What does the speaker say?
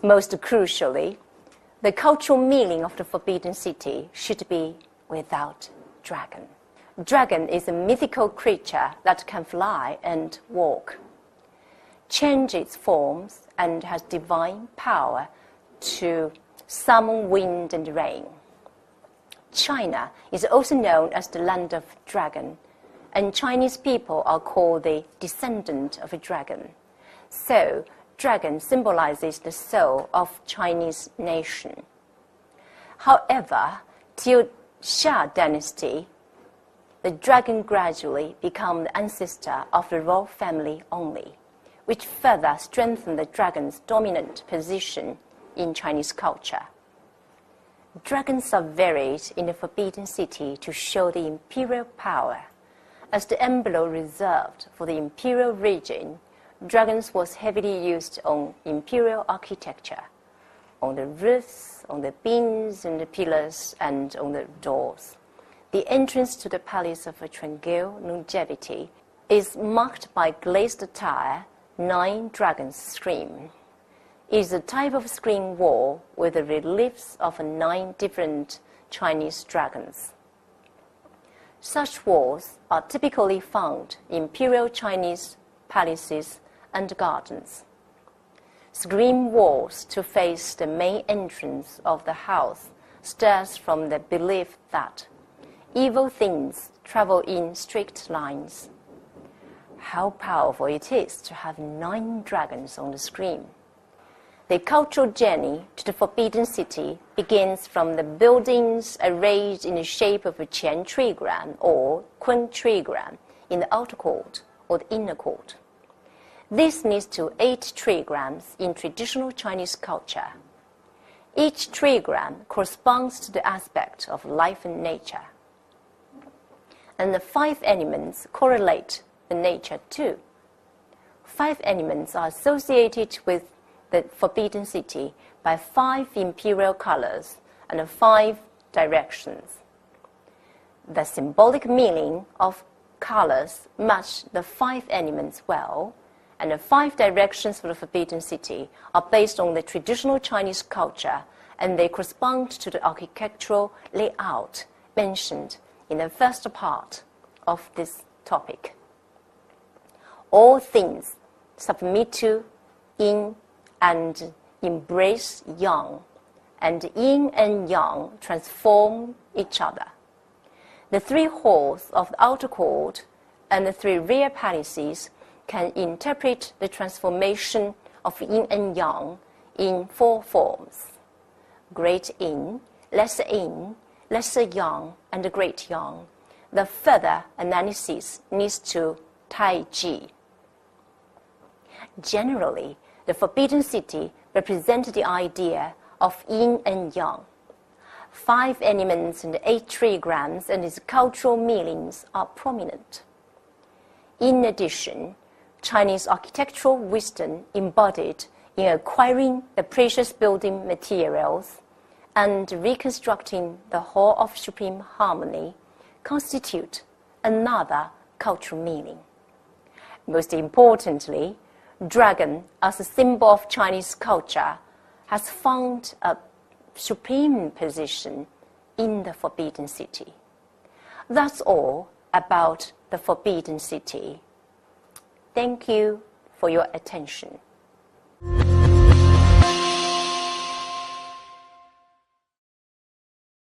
Most crucially, the cultural meaning of the Forbidden City should be without dragon. Dragon is a mythical creature that can fly and walk, change its forms, and has divine power to summon wind and rain. China is also known as the land of dragon, and Chinese people are called the descendant of a dragon. So, dragon symbolizes the soul of Chinese nation. However, till Xia dynasty, the dragon gradually became the ancestor of the royal family only, which further strengthened the dragon's dominant position in Chinese culture. Dragons are varied in the Forbidden City to show the imperial power. As the emblem reserved for the imperial region, dragons was heavily used on imperial architecture, on the roofs, on the beams and the pillars, and on the doors. The entrance to the Palace of Tranquil Longevity is marked by glazed tile, 9 dragons scream. It is a type of screen wall with the reliefs of 9 different Chinese dragons. Such walls are typically found in imperial Chinese palaces and gardens. Screen walls to face the main entrance of the house stems from the belief that evil things travel in straight lines. How powerful it is to have 9 dragons on the screen. The cultural journey to the Forbidden City begins from the buildings arranged in the shape of a Qian trigram or Kun trigram in the outer court or the inner court. This leads to 8 trigrams in traditional Chinese culture. Each trigram corresponds to the aspect of life and nature. And the 5 elements correlate the nature too. 5 elements are associated with the Forbidden City by 5 imperial colors and 5 directions. The symbolic meaning of colors match the 5 elements well, and the 5 directions for the Forbidden City are based on the traditional Chinese culture, and they correspond to the architectural layout mentioned in the first part of this topic. All things submit to yin and embrace yang, and yin and yang transform each other. The 3 halls of the outer court and the 3 rear palaces can interpret the transformation of yin and yang in 4 forms: great yin, lesser yang, and great yang. The further analysis leads to Taiji. Generally, the Forbidden City represents the idea of yin and yang. 5 elements and 8 trigrams and its cultural meanings are prominent. In addition, Chinese architectural wisdom embodied in acquiring the precious building materials and reconstructing the Hall of Supreme Harmony constitute another cultural meaning. Most importantly, dragon as a symbol of Chinese culture has found a supreme position in the Forbidden City. That's all about the Forbidden City. Thank you for your attention.